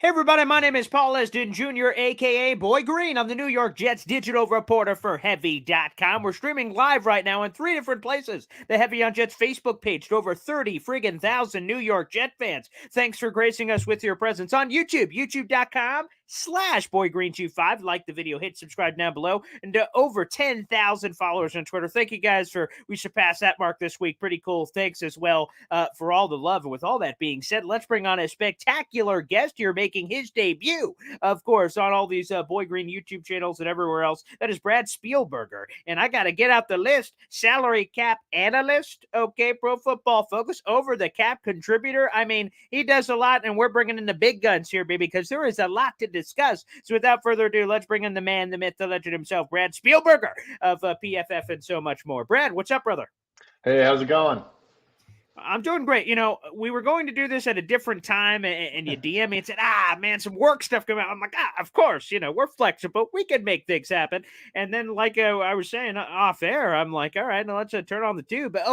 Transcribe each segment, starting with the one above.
Hey everybody, my name is Paul Esden Jr., aka Boy Green. I'm the New York Jets digital reporter for Heavy.com. We're streaming live right now in 3 different places. The Heavy on Jets Facebook page to over 30 friggin' thousand New York Jet fans. Thanks for gracing us with your presence on YouTube, youtube.com/BoyGreen25. Like the video, hit subscribe down below, and to over 10,000 followers on Twitter. Thank you guys we surpassed that mark this week. Pretty cool. Thanks as well for all the love. And with all that being said, let's bring on a spectacular guest here making his debut, of course, on all these Boy Green YouTube channels and everywhere else. That is Brad Spielberger. And I got to get out the list. Salary cap analyst, okay, Pro Football Focus, over the cap contributor. I mean, he does a lot, and we're bringing in the big guns here, baby, because there is a lot to discuss. So without further ado, let's bring in the man, the myth, the legend himself, Brad Spielberger of PFF and so much more. Brad, what's up, brother? Hey, how's it going? I'm doing great. You know, we were going to do this at a different time, and you DM me and said, man, some work stuff coming out. I'm like, of course, we're flexible. We can make things happen. And then, like I was saying off air, I'm like, all right, now let's turn on the tube. But,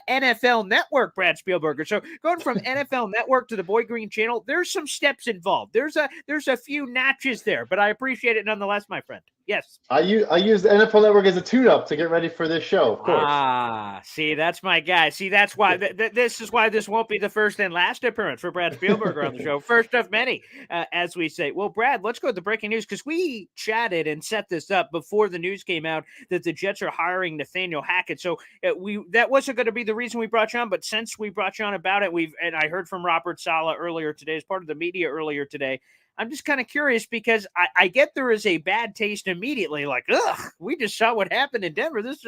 NFL Network, Brad Spielberger. So going from NFL Network to the Boy Green channel, there's some steps involved. There's a few notches there, but I appreciate it nonetheless, my friend. Yes. I use the NFL Network as a tune-up to get ready for this show, of course. See, that's my guy. See, that's why this is why this won't be the first and last appearance for Brad Spielberger on the show. First of many, as we say. Well, Brad, let's go to the breaking news, because we chatted and set this up before the news came out that the Jets are hiring Nathaniel Hackett. So that wasn't going to be the reason we brought you on, but since we brought you on about it, and I heard from Robert Saleh earlier today, as part of the media earlier today. I'm just kind of curious, because I get there is a bad taste immediately, like, we just saw what happened in Denver. This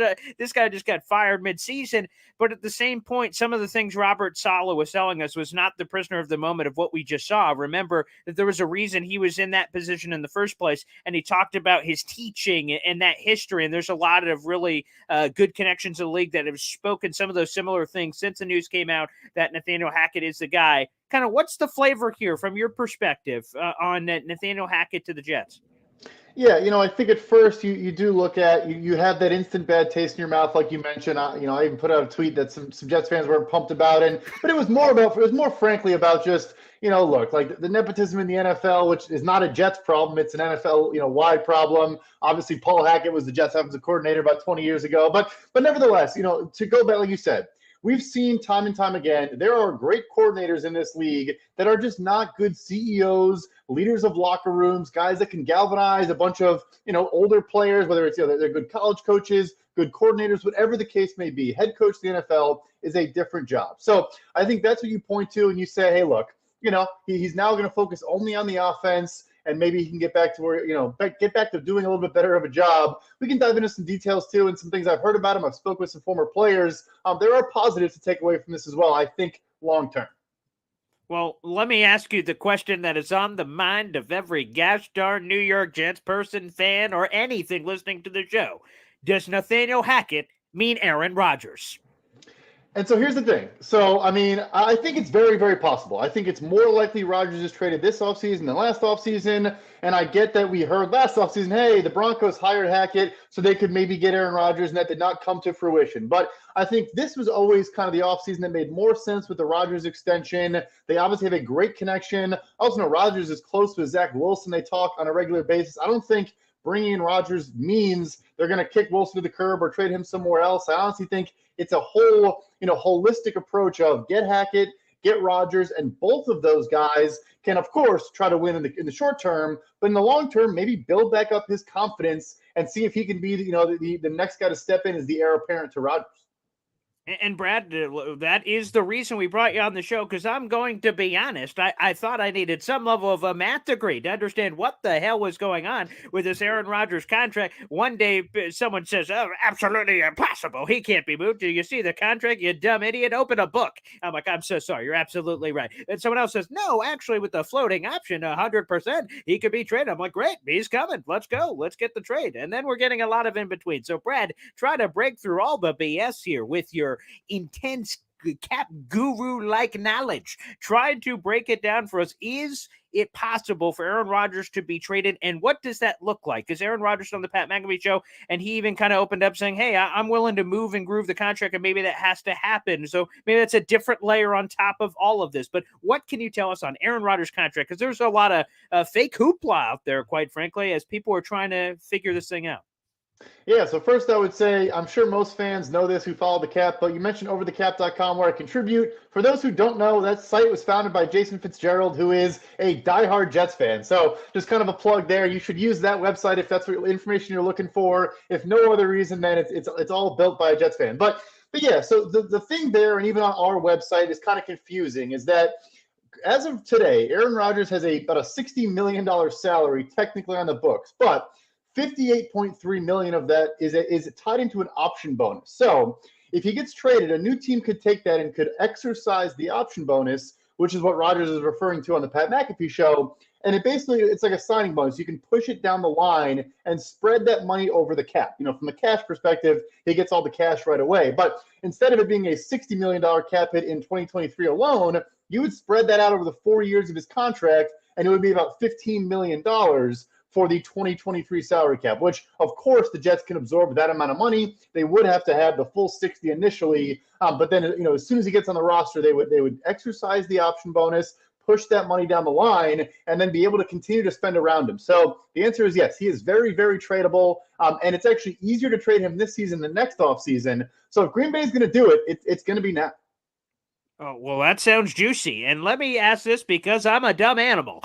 guy just got fired midseason. But at the same point, some of the things Robert Saleh was telling us was not the prisoner of the moment of what we just saw. Remember that there was a reason he was in that position in the first place, and he talked about his teaching and that history. And there's a lot of really good connections in the league that have spoken some of those similar things since the news came out that Nathaniel Hackett is the guy. Kind of what's the flavor here from your perspective on Nathaniel Hackett to the Jets? Yeah, I think at first you do look at, you have that instant bad taste in your mouth, like you mentioned. I even put out a tweet that some Jets fans weren't pumped about, but it was more frankly about just, look, like the nepotism in the NFL, which is not a Jets problem, it's an NFL, wide problem. Obviously, Paul Hackett was the Jets offensive coordinator about 20 years ago, but nevertheless, to go back, like you said, we've seen time and time again, there are great coordinators in this league that are just not good CEOs, leaders of locker rooms, guys that can galvanize a bunch of, older players, whether it's, they're good college coaches, good coordinators, whatever the case may be. Head coach of the NFL is a different job. So I think that's what you point to and you say, hey, look, he's now going to focus only on the offense, and maybe he can get back to where, get back to doing a little bit better of a job. We can dive into some details too, and some things I've heard about him. I've spoken with some former players. There are positives to take away from this as well, I think, long term. Well, let me ask you the question that is on the mind of every gosh darn New York Jets person, fan, or anything listening to the show. Does Nathaniel Hackett mean Aaron Rodgers? And so here's the thing. So, I think it's very, very possible. I think it's more likely Rodgers is traded this offseason than last offseason. And I get that we heard last offseason, hey, the Broncos hired Hackett so they could maybe get Aaron Rodgers, and that did not come to fruition. But I think this was always kind of the offseason that made more sense with the Rodgers extension. They obviously have a great connection. I also know Rodgers is close with Zach Wilson. They talk on a regular basis. I don't think bringing in Rodgers means they're going to kick Wilson to the curb or trade him somewhere else. I honestly think it's a whole, holistic approach of get Hackett, get Rodgers, and both of those guys can, of course, try to win in the short term, but in the long term, maybe build back up his confidence and see if he can be, the next guy to step in as the heir apparent to Rodgers. And Brad, that is the reason we brought you on the show, because I'm going to be honest. I thought I needed some level of a math degree to understand what the hell was going on with this Aaron Rodgers contract. One day, someone says, oh, absolutely impossible. He can't be moved. Do you see the contract, you dumb idiot? Open a book. I'm like, I'm so sorry. You're absolutely right. And someone else says, no, actually, with the floating option, 100%, he could be traded. I'm like, great. He's coming. Let's go. Let's get the trade. And then we're getting a lot of in between. So, Brad, try to break through all the BS here with your intense cap guru-like knowledge, trying to break it down for us. Is it possible for Aaron Rodgers to be traded, and what does that look like? Because Aaron Rodgers on the Pat McAfee show, and he even kind of opened up saying, hey, I'm willing to move and groove the contract, and maybe that has to happen. So maybe that's a different layer on top of all of this. But what can you tell us on Aaron Rodgers' contract? Because there's a lot of fake hoopla out there, quite frankly, as people are trying to figure this thing out. Yeah, so first I would say, I'm sure most fans know this who follow the cap, but you mentioned overthecap.com where I contribute. For those who don't know, that site was founded by Jason Fitzgerald, who is a diehard Jets fan. So just kind of a plug there. You should use that website if that's what information you're looking for. If no other reason, then it's all built by a Jets fan. But yeah, so the thing there, and even on our website, is kind of confusing, is that as of today, Aaron Rodgers has about a $60 million salary technically on the books, but $58.3 million of that is tied into an option bonus. So if he gets traded, a new team could take that and could exercise the option bonus, which is what Rodgers is referring to on the Pat McAfee show. And it's like a signing bonus. You can push it down the line and spread that money over the cap. From the cash perspective, he gets all the cash right away. But instead of it being a $60 million cap hit in 2023 alone, you would spread that out over the 4 years of his contract, and it would be about $15 million for the 2023 salary cap, which, of course, the Jets can absorb that amount of money. They would have to have the full 60 initially, but then, as soon as he gets on the roster, they would exercise the option bonus, push that money down the line, and then be able to continue to spend around him. So the answer is yes, he is very, very tradable, and it's actually easier to trade him this season than next offseason. So if Green Bay is going to do it, it's going to be now. Oh, well, that sounds juicy. And let me ask this because I'm a dumb animal.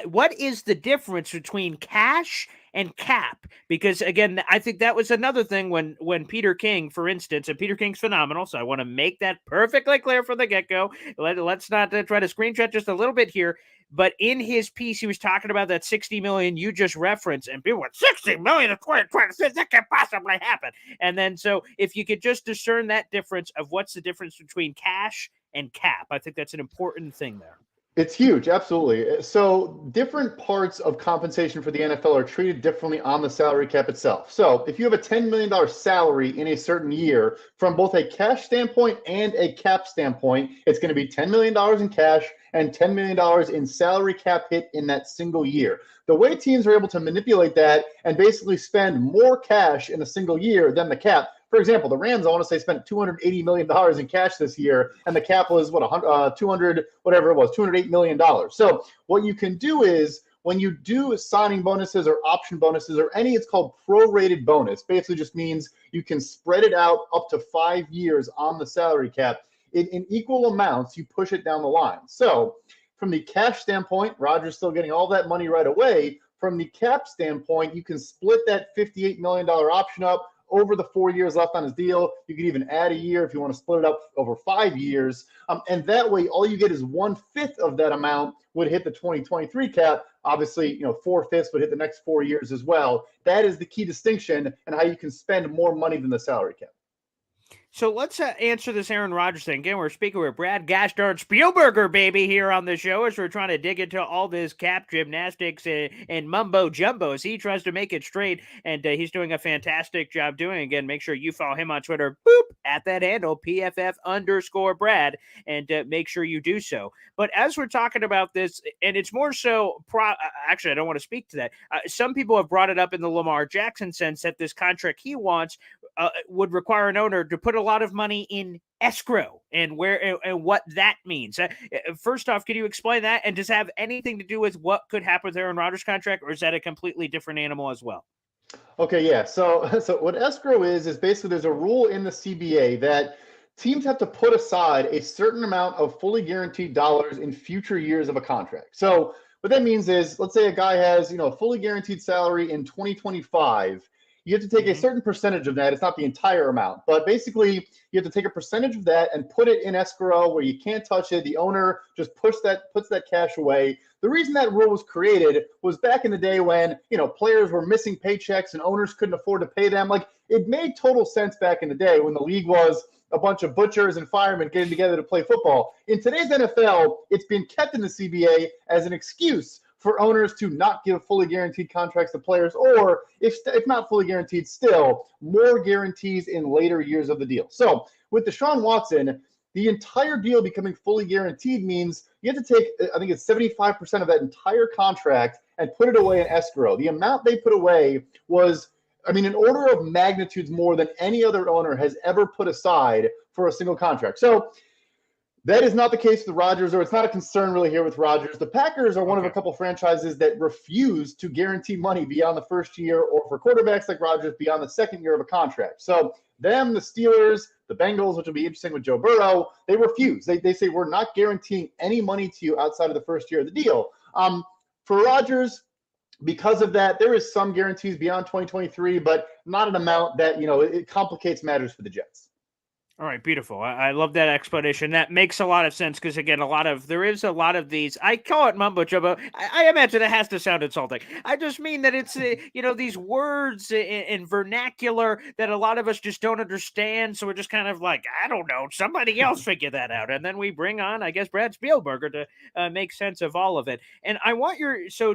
What is the difference between cash and cap? Because, again, I think that was another thing when Peter King, for instance, and Peter King's phenomenal, so I want to make that perfectly clear from the get-go. Let's not try to screenshot just a little bit here. But in his piece, he was talking about that $60 million you just referenced, and people went, $60 million in 2026, that can't possibly happen. And then, so if you could just discern that difference of what's the difference between cash and cap, I think that's an important thing there. It's huge, absolutely. So different parts of compensation for the NFL are treated differently on the salary cap itself. So if you have a $10 million salary in a certain year, from both a cash standpoint and a cap standpoint, it's going to be $10 million in cash and $10 million in salary cap hit in that single year. The way teams are able to manipulate that and basically spend more cash in a single year than the cap. For example, the Rams, I want to say, spent $280 million in cash this year, and the cap was $208 million. So what you can do is, when you do signing bonuses or option bonuses or it's called prorated bonus. Basically just means you can spread it out up to 5 years on the salary cap. In equal amounts, you push it down the line. So from the cash standpoint, Rodgers still getting all that money right away. From the cap standpoint, you can split that $58 million option up over the 4 years left on his deal. You could even add a year if you want to split it up over 5 years. And that way, all you get is 1/5 of that amount would hit the 2023 cap. Obviously, 4/5 would hit the next 4 years as well. That is the key distinction and how you can spend more money than the salary cap. So let's answer this Aaron Rodgers thing. Again, we're speaking with Brad gosh darn Spielberger, baby, here on the show as we're trying to dig into all this cap gymnastics and mumbo jumbo as he tries to make it straight. And he's doing a fantastic job doing it. Again, make sure you follow him on Twitter, at that handle, PFF_Brad, and make sure you do so. But as we're talking about this, and it's more so, actually, I don't want to speak to that. Some people have brought it up in the Lamar Jackson sense that this contract he wants would require an owner to put a lot of money in escrow and what that means. First off, can you explain that? And does it have anything to do with what could happen with Aaron Rodgers' contract, or is that a completely different animal as well? Okay, yeah. So what escrow is basically there's a rule in the CBA that teams have to put aside a certain amount of fully guaranteed dollars in future years of a contract. So what that means is, let's say a guy has, a fully guaranteed salary in 2025. You have to take a certain percentage of that. It's not the entire amount, but basically you have to take a percentage of that and put it in escrow where you can't touch it. The owner just puts that cash away. The reason that rule was created was back in the day when, players were missing paychecks and owners couldn't afford to pay them. Like, it made total sense back in the day when the league was a bunch of butchers and firemen getting together to play football. In today's NFL, it's been kept in the CBA as an excuse for owners to not give fully guaranteed contracts to players, or if not fully guaranteed, still more guarantees in later years of the deal. So with Deshaun Watson, The entire deal becoming fully guaranteed means you have to take, I think it's 75% of that entire contract and put it away in escrow. The amount they put away was, I mean, an order of magnitudes more than any other owner has ever put aside for a single contract. So that is not the case with Rodgers, or it's not a concern really here with Rodgers. The Packers are one of a couple franchises that refuse to guarantee money beyond the first year, or for quarterbacks like Rodgers, beyond the second year of a contract. So them, the Steelers, the Bengals, which will be interesting with Joe Burrow, they refuse. They say, we're not guaranteeing any money to you outside of the first year of the deal. For Rodgers, because of that, there is some guarantees beyond 2023, but not an amount that, it complicates matters for the Jets. All right, beautiful. I love that explanation. That makes a lot of sense because, again, there is a lot of these. I call it mumbo jumbo. I imagine it has to sound insulting. I just mean that it's, these words in vernacular that a lot of us just don't understand. So we're just kind of like, I don't know, somebody else figure that out. And then we bring on, I guess, Brad Spielberger to make sense of all of it. And I want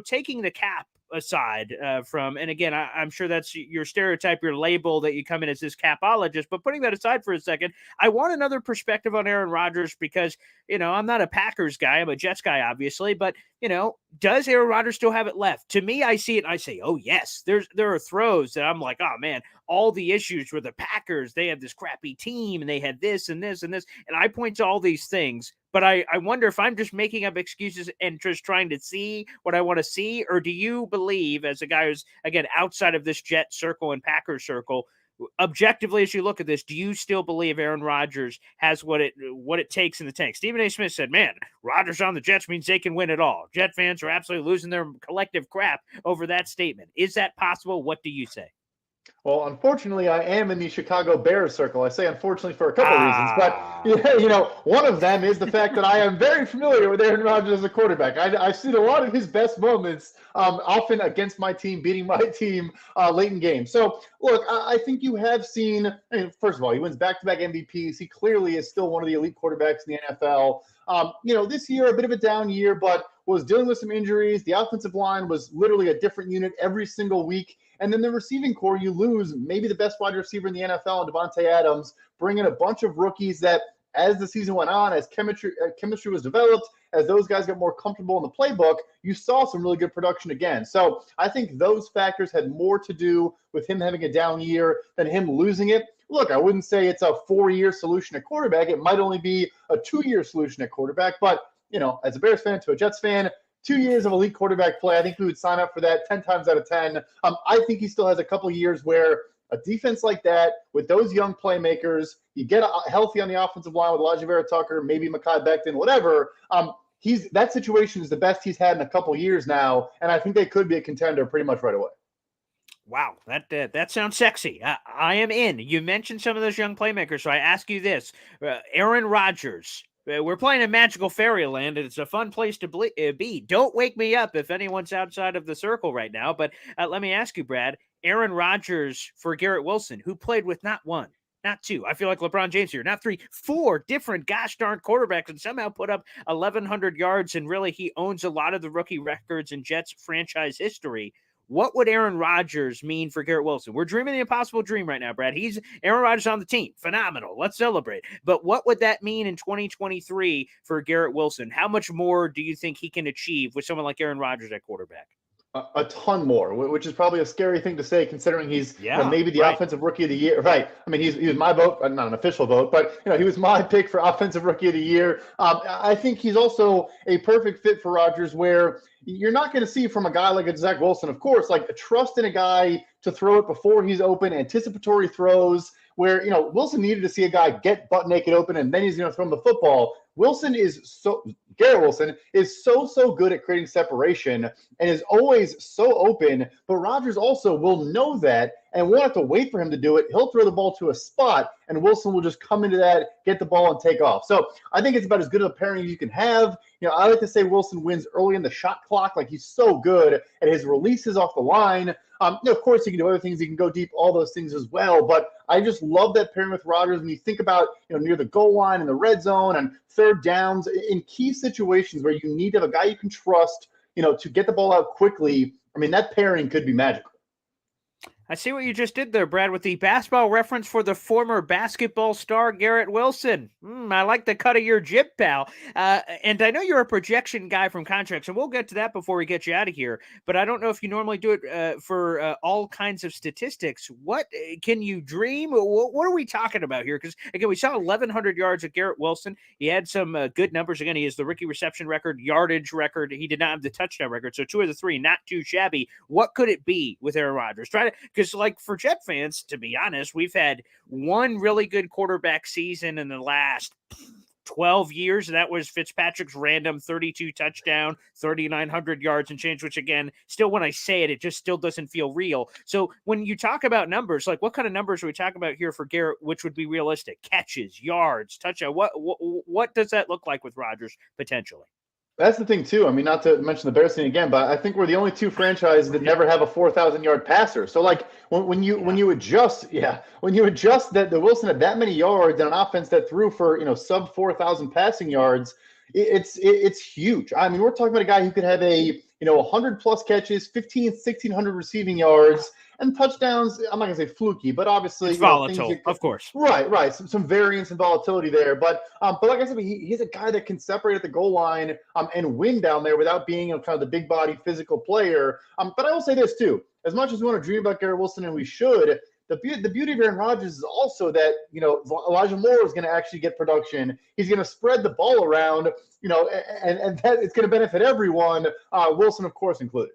taking the cap aside from, and again, I'm sure that's your stereotype, your label that you come in as this capologist, but putting that aside for a second, I want another perspective on Aaron Rodgers because, I'm not a Packers guy, I'm a Jets guy, obviously, but, does Aaron Rodgers still have it left? To me, I see it and I say, oh yes, there are throws that I'm like, oh man, all the issues with the Packers, they have this crappy team and they had this and this and this, and I point to all these things. But I wonder if I'm just making up excuses and just trying to see what I want to see, or do you believe, as a guy who's, again, outside of this Jet circle and Packers circle, objectively, as you look at this, do you still believe Aaron Rodgers has what it takes in the tank? Stephen A. Smith said, man, Rodgers on the Jets means they can win it all. Jet fans are absolutely losing their collective crap over that statement. Is that possible? What do you say? Well, unfortunately, I am in the Chicago Bears circle. I say unfortunately for a couple of reasons, but one of them is the fact that I am very familiar with Aaron Rodgers as a quarterback. I've seen a lot of his best moments, often against my team, beating my team late in games. So, look, I think you have seen. First of all, he wins back-to-back MVPs. He clearly is still one of the elite quarterbacks in the NFL. This year, a bit of a down year, but was dealing with some injuries. The offensive line was literally a different unit every single week. And then the receiving core, you lose maybe the best wide receiver in the NFL, and Devontae Adams, bring in a bunch of rookies that, as the season went on, as chemistry was developed, as those guys got more comfortable in the playbook, you saw some really good production again. So I think those factors had more to do with him having a down year than him losing it. Look, I wouldn't say it's a 4-year solution at quarterback. It might only be a 2-year solution at quarterback. But, as a Bears fan to a Jets fan, 2 years of elite quarterback play, I think we would sign up for that 10 times out of 10. I think he still has a couple years where a defense like that, with those young playmakers, you get healthy on the offensive line with Elijah Vera Tucker, maybe Mekhi Becton, whatever. That situation is the best he's had in a couple years now, and I think they could be a contender pretty much right away. Wow, that sounds sexy. I am in. You mentioned some of those young playmakers, so I ask you this. Aaron Rodgers, we're playing in magical fairyland, and it's a fun place to be. Don't wake me up if anyone's outside of the circle right now, but let me ask you, Brad, Aaron Rodgers for Garrett Wilson, who played with not one, not two. I feel like LeBron James here, not 3, 4 different gosh darn quarterbacks, and somehow put up 1,100 yards, and really he owns a lot of the rookie records in Jets franchise history. What would Aaron Rodgers mean for Garrett Wilson? We're dreaming the impossible dream right now, Brad. He's Aaron Rodgers on the team. Phenomenal. Let's celebrate. But what would that mean in 2023 for Garrett Wilson? How much more do you think he can achieve with someone like Aaron Rodgers at quarterback? A ton more, which is probably a scary thing to say considering he's maybe the offensive rookie of the year. Right. I mean, he was my vote, not an official vote, but he was my pick for offensive rookie of the year. I think he's also a perfect fit for Rodgers, where you're not going to see from a guy like a Zach Wilson, of course, like a trust in a guy to throw it before he's open, anticipatory throws, where, Wilson needed to see a guy get butt naked open and then he's going to throw him the football. Garrett Wilson is so good at creating separation and is always so open, but Rodgers also will know that and won't have to wait for him to do it. He'll throw the ball to a spot and Wilson will just come into that, get the ball, and take off. So I think it's about as good of a pairing as you can have. I like to say Wilson wins early in the shot clock. Like, he's so good at his releases off the line. Of course, he can do other things. He can go deep, all those things as well. But I just love that pairing with Rodgers. When you think about, near the goal line, in the red zone, and third downs, in key situations where you need to have a guy you can trust, to get the ball out quickly, I mean, that pairing could be magical. I see what you just did there, Brad, with the basketball reference for the former basketball star Garrett Wilson. I like the cut of your jib, pal. And I know you're a projection guy from contracts, and we'll get to that before we get you out of here. But I don't know if you normally do it for all kinds of statistics. What can you dream? What are we talking about here? Because, again, we saw 1,100 yards of Garrett Wilson. He had some good numbers. Again, he has the rookie reception record, yardage record. He did not have the touchdown record. So 2 of the 3, not too shabby. What could it be with Aaron Rodgers? Because, like, for Jet fans, to be honest, we've had one really good quarterback season in the last 12 years. And that was Fitzpatrick's random 32 touchdown, 3,900 yards and change, which, again, still when I say it, it just still doesn't feel real. So when you talk about numbers, like, what kind of numbers are we talking about here for Garrett, which would be realistic? Catches, yards, touchdown. What does that look like with Rodgers potentially? That's the thing, too. I mean, not to mention the Bears thing again, but I think we're the only 2 franchises that never have a 4,000-yard passer. So, like, when you adjust that the Wilson had that many yards and an offense that threw for, sub 4,000 passing yards, it's huge. I mean, we're talking about a guy who could have 100-plus catches, 1,600 receiving yards, and touchdowns. I'm not gonna say fluky, but obviously it's volatile, of course. Right. Some variance and volatility there, but like I said, he's a guy that can separate at the goal line and win down there without being kind of the big body physical player. But I will say this too: as much as we want to dream about Garrett Wilson, and we should, the beauty of Aaron Rodgers is also that Elijah Moore is going to actually get production. He's going to spread the ball around, and that it's going to benefit everyone. Wilson, of course, included.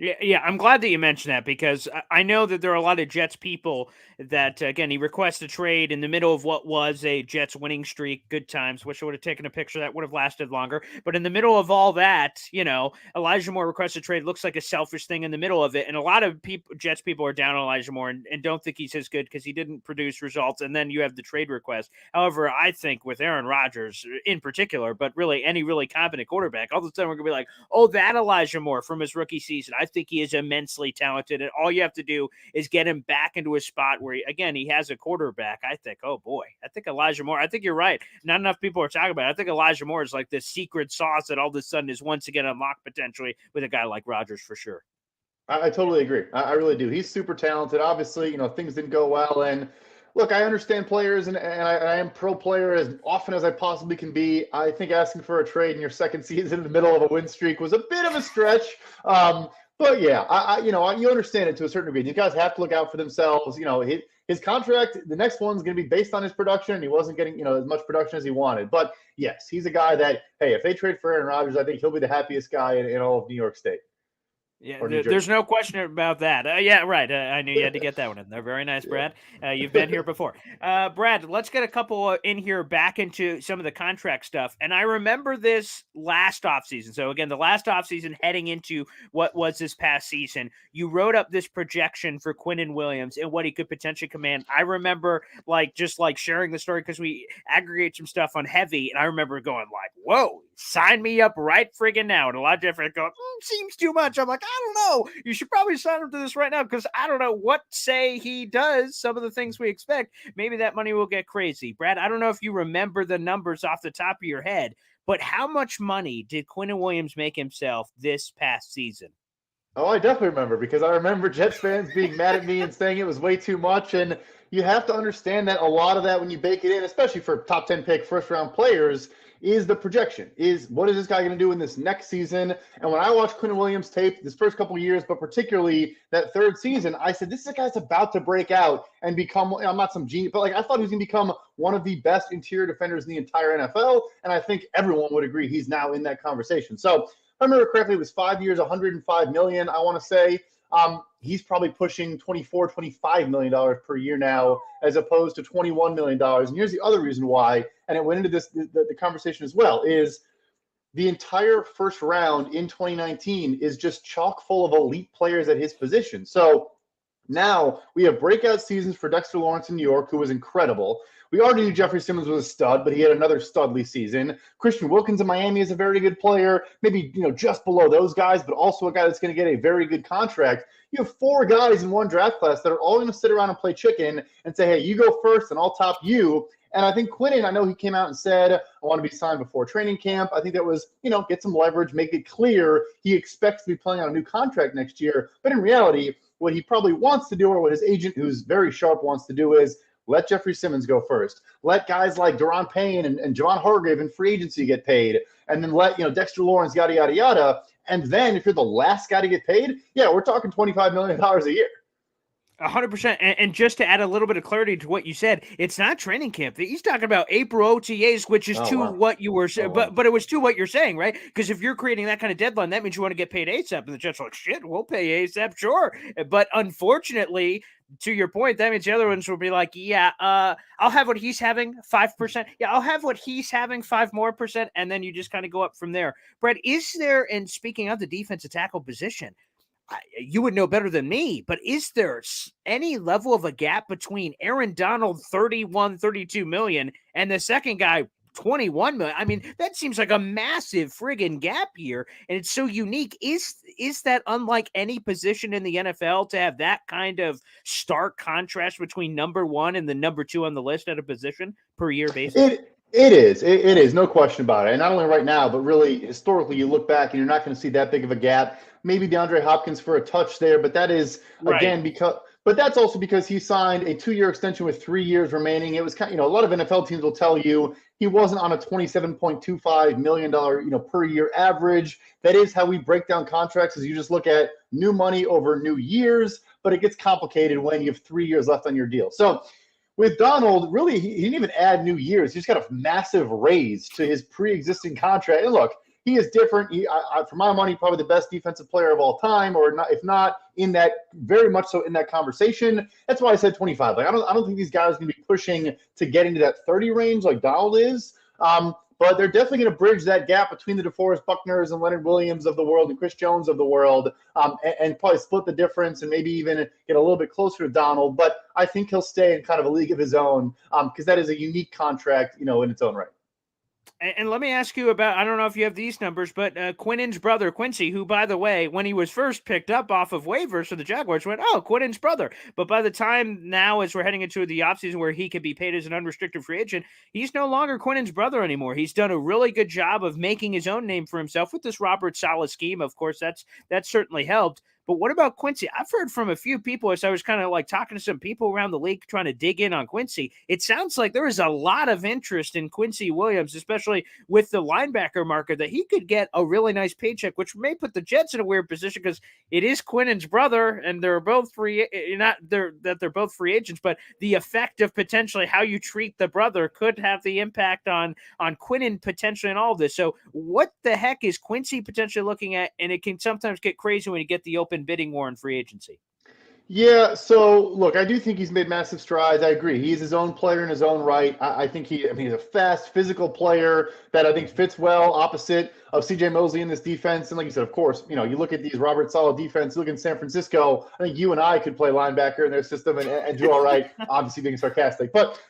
Yeah, I'm glad that you mentioned that because I know that there are a lot of Jets people that, again, he requests a trade in the middle of what was a Jets winning streak, good times. Wish I would have taken a picture that would have lasted longer. But in the middle of all that, Elijah Moore requests a trade looks like a selfish thing in the middle of it. And a lot of Jets people are down on Elijah Moore and don't think he's as good because he didn't produce results. And then you have the trade request. However, I think with Aaron Rodgers in particular, but really any really competent quarterback, all of a sudden we're going to be like, oh, that Elijah Moore from his rookie season. I think he is immensely talented, and all you have to do is get him back into a spot where, he has a quarterback. I think, oh boy, I think Elijah Moore, I think you're right. Not enough people are talking about it. I think Elijah Moore is like this secret sauce that all of a sudden is once again unlocked potentially with a guy like Rodgers for sure. I totally agree. I really do. He's super talented. Obviously, things didn't go well, and look, I understand players, and I am pro player as often as I possibly can be. I think asking for a trade in your second season in the middle of a win streak was a bit of a stretch. But yeah, you understand it to a certain degree. These guys have to look out for themselves. His contract, the next one's going to be based on his production, and he wasn't getting, as much production as he wanted. But yes, he's a guy that, hey, if they trade for Aaron Rodgers, I think he'll be the happiest guy in all of New York State. Yeah, there's no question about that. Yeah, right. I knew you had to get that one in there. Very nice, Brad. You've been here before. Brad, let's get a couple in here back into some of the contract stuff. And I remember this last offseason. So, again, the last offseason heading into what was this past season, you wrote up this projection for Quinnen Williams and what he could potentially command. I remember, just sharing the story because we aggregate some stuff on Heavy, and I remember going whoa, sign me up right friggin' now. And a lot of different go, seems too much. I'm like, I don't know. You should probably sign him to this right now because I don't know what say he does some of the things we expect. Maybe that money will get crazy. Brad, I don't know if you remember the numbers off the top of your head, but how much money did Quinnen Williams make himself this past season? Oh, I definitely remember because I remember Jets fans being mad at me and saying it was way too much. And you have to understand that a lot of that when you bake it in, especially for top 10 pick first round players, is the projection, is what is this guy going to do in this next season? And when I watched Quinnen Williams tape this first couple of years, but particularly that third season, I said, this is a guy that's about to break out and become, I'm not some genius, but I thought he was going to become one of the best interior defenders in the entire NFL. And I think everyone would agree he's now in that conversation. So if I remember correctly, it was 5 years, $105 million, I want to say. He's probably pushing $25 million per year now, as opposed to $21 million. And here's the other reason why, and it went into this the conversation as well, is the entire first round in 2019 is just chock full of elite players at his position. So now we have breakout seasons for Dexter Lawrence in New York, who was incredible. We already knew Jeffrey Simmons was a stud, but he had another studly season. Christian Wilkins in Miami is a very good player, maybe just below those guys, but also a guy that's going to get a very good contract. You have 4 guys in one draft class that are all going to sit around and play chicken and say, hey, you go first and I'll top you. And I think Quinnen, I know he came out and said, I want to be signed before training camp. I think that was, get some leverage, make it clear he expects to be playing on a new contract next year. But in reality, what he probably wants to do, or what his agent, who's very sharp, wants to do, is let Jeffrey Simmons go first. Let guys like Deron Payne and Javon Hargrave in free agency get paid. And then let, Dexter Lawrence, yada, yada, yada. And then if you're the last guy to get paid, yeah, we're talking $25 million a year. 100%. And just to add a little bit of clarity to what you said, it's not training camp. He's talking about April OTAs, which is what you were saying. But it was to what you're saying, right? Because if you're creating that kind of deadline, that means you want to get paid ASAP. And the Jets are like, shit, we'll pay ASAP, sure. But unfortunately, to your point, that means the other ones will be like, yeah, I'll have what he's having, 5%. Yeah, I'll have what he's having, 5% more. And then you just kind of go up from there. Brett, is there, and speaking of the defensive tackle position, you would know better than me, but is there any level of a gap between Aaron Donald, 32 million, and the second guy, 21 million? I mean, that seems like a massive friggin' gap here, and it's so unique. Is that unlike any position in the NFL to have that kind of stark contrast between number one and the number two on the list at a position per year basis? It is, no question about it. And not only right now, but really historically, you look back and you're not going to see that big of a gap. Maybe DeAndre Hopkins for a touch there, but that is, again, but that's also because he signed a 2-year extension with 3 years remaining. It was kind of, a lot of NFL teams will tell you he wasn't on a $27.25 million, per year average. That is how we break down contracts, is you just look at new money over new years, but it gets complicated when you have 3 years left on your deal. So with Donald, really, he didn't even add new years. He just got a massive raise to his pre-existing contract. And look, he is different. For my money, probably the best defensive player of all time, or not, if not in that, very much so in that conversation. That's why I said 25. Like I don't think these guys are going to be pushing to get into that 30 range like Donald is. But they're definitely going to bridge that gap between the DeForest Buckners and Leonard Williams of the world and Chris Jones of the world, and probably split the difference and maybe even get a little bit closer to Donald. But I think he'll stay in kind of a league of his own, because that is a unique contract, in its own right. And let me ask you about, I don't know if you have these numbers, but Quinnen's brother, Quincy, who, by the way, when he was first picked up off of waivers for the Jaguars, went, oh, Quinnen's brother. But by the time now, as we're heading into the offseason where he could be paid as an unrestricted free agent, he's no longer Quinnen's brother anymore. He's done a really good job of making his own name for himself with this Robert Saleh scheme. Of course, that's certainly helped. But what about Quincy? I've heard from a few people as I was kind of like talking to some people around the league trying to dig in on Quincy. It sounds like there is a lot of interest in Quincy Williams, especially with the linebacker market, that he could get a really nice paycheck, which may put the Jets in a weird position because it is Quinnen's brother and they're both free. They're both free agents, but the effect of potentially how you treat the brother could have the impact on Quinnen potentially in all of this. So what the heck is Quincy potentially looking at? And it can sometimes get crazy when you get the open bidding war in free agency. Yeah, so look, I do think he's made massive strides. I agree. He's his own player in his own right. I think he's a fast, physical player that I think fits well opposite of CJ Mosley in this defense. And like you said, of course, you look at these Robert Saleh defense, look in San Francisco, I think you and I could play linebacker in their system and do all right, obviously being sarcastic. But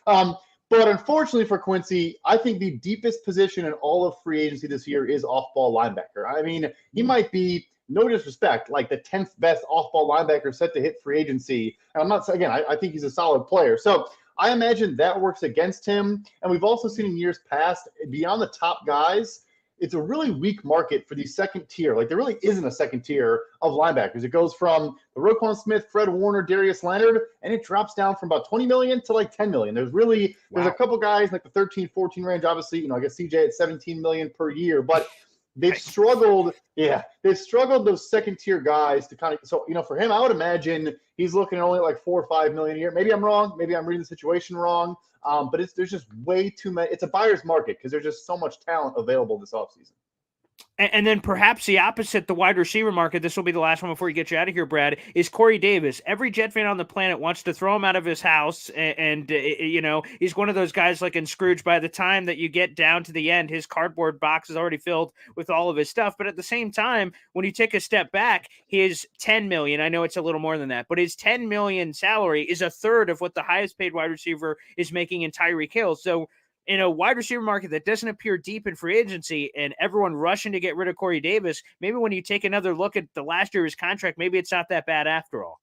unfortunately for Quincy, I think the deepest position in all of free agency this year is off-ball linebacker. I mean, he might be, no disrespect, like the 10th best off-ball linebacker set to hit free agency. And I'm not saying, again, I think he's a solid player. So I imagine that works against him. And we've also seen in years past, beyond the top guys, it's a really weak market for the second tier. Like there really isn't a second tier of linebackers. It goes from the Roquan Smith, Fred Warner, Darius Leonard, and it drops down from about 20 million to like 10 million. There's a couple guys like the 13, 14 range, obviously, I guess CJ at 17 million per year, but they've struggled. Yeah, they've struggled, those second tier guys to kind of. So, for him, I would imagine he's looking at only like 4 or 5 million a year. Maybe I'm wrong. Maybe I'm reading the situation wrong. But there's just way too many. It's a buyer's market because there's just so much talent available this offseason. And then perhaps the opposite, the wide receiver market, this will be the last one before we get you out of here, Brad, is Corey Davis. Every Jet fan on the planet wants to throw him out of his house. And he's one of those guys like in Scrooge. By the time that you get down to the end, his cardboard box is already filled with all of his stuff. But at the same time, when you take a step back, his $10 million, I know it's a little more than that, but his $10 million salary is a third of what the highest paid wide receiver is making in Tyreek Hill. So in a wide receiver market that doesn't appear deep in free agency and everyone rushing to get rid of Corey Davis, maybe when you take another look at the last year of his contract, maybe it's not that bad after all.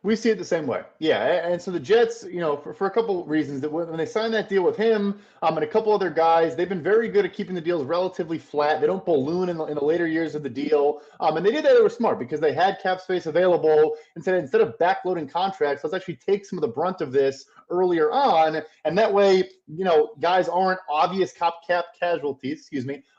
We see it the same way. Yeah. And so the Jets, for a couple reasons, that when they signed that deal with him and a couple other guys, they've been very good at keeping the deals relatively flat. They don't balloon in the later years of the deal. And they did that. They were smart because they had cap space available. Instead of backloading contracts, let's actually take some of the brunt of this earlier on. And that way, guys aren't obvious cap casualties,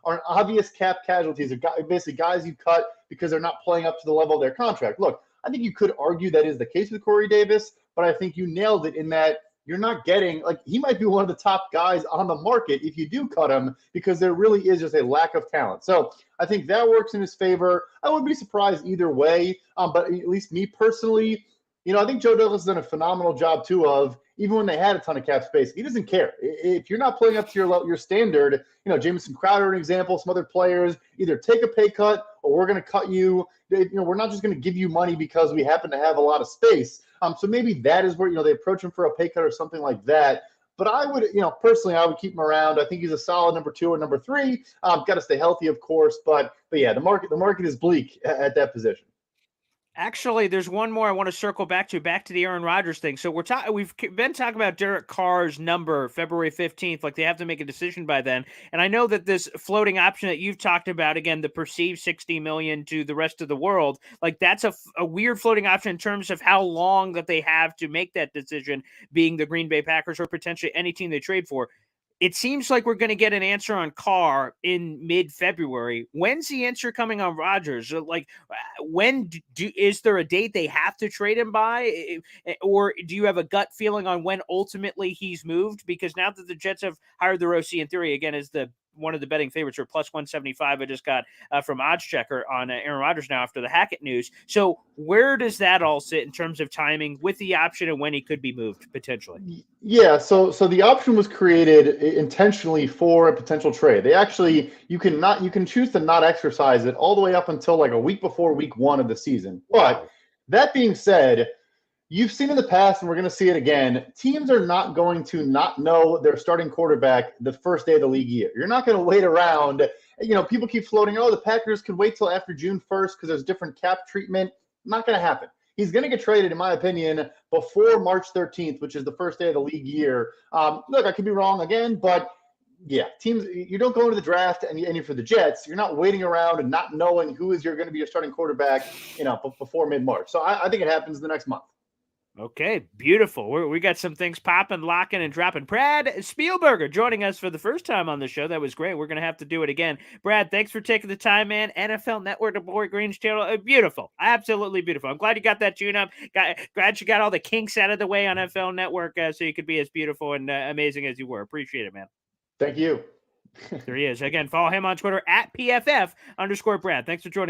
aren't obvious cap casualties. Basically guys you cut because they're not playing up to the level of their contract. Look, I think you could argue that is the case with Corey Davis, but I think you nailed it in that you're not getting, he might be one of the top guys on the market if you do cut him, because there really is just a lack of talent. So I think that works in his favor. I wouldn't be surprised either way, but at least me personally, I think Joe Douglas has done a phenomenal job too of, even when they had a ton of cap space, he doesn't care. If you're not playing up to your standard, Jamison Crowder, an example, some other players, either take a pay cut or we're going to cut you. We're not just going to give you money because we happen to have a lot of space. So maybe that is where, they approach him for a pay cut or something like that. But I would, personally, I would keep him around. I think he's a solid number 2 or number 3. Got to stay healthy, of course. But yeah, the market is bleak at that position. Actually, there's one more I want to circle back to the Aaron Rodgers thing. So we've been talking about Derek Carr's number, February 15th, like they have to make a decision by then. And I know that this floating option that you've talked about, again, the perceived $60 million to the rest of the world, like that's a weird floating option in terms of how long that they have to make that decision, being the Green Bay Packers or potentially any team they trade for. It seems like we're going to get an answer on Carr in mid-February. When's the answer coming on Rodgers? Like, when is there a date they have to trade him by? Or do you have a gut feeling on when ultimately he's moved? Because now that the Jets have hired their OC, in theory, again, is one of the betting favorites, or plus 175 I just got from OddsChecker on Aaron Rodgers now after the Hackett news. So where does that all sit in terms of timing with the option and when he could be moved potentially? Yeah, so the option was created intentionally for a potential trade. They actually, you can choose to not exercise it all the way up until like a week before week 1 of the season. But that being said, you've seen in the past, and we're going to see it again, teams are not going to not know their starting quarterback the first day of the league year. You're not going to wait around. People keep floating, the Packers could wait till after June 1st because there's different cap treatment. Not going to happen. He's going to get traded, in my opinion, before March 13th, which is the first day of the league year. Look, I could be wrong again, but yeah, teams, you don't go into the draft and you're for the Jets, you're not waiting around and not knowing who is going to be your starting quarterback, before mid-March. So I think it happens the next month. Okay, beautiful. We got some things popping, locking, and dropping. Brad Spielberger joining us for the first time on the show. That was great. We're going to have to do it again. Brad, thanks for taking the time, man. NFL Network, the Boy Green's channel. Beautiful. Absolutely beautiful. I'm glad you got that tune up. Glad you got all the kinks out of the way on NFL Network so you could be as beautiful and amazing as you were. Appreciate it, man. Thank you. There he is. Again, follow him on Twitter at PFF_Brad. Thanks for joining.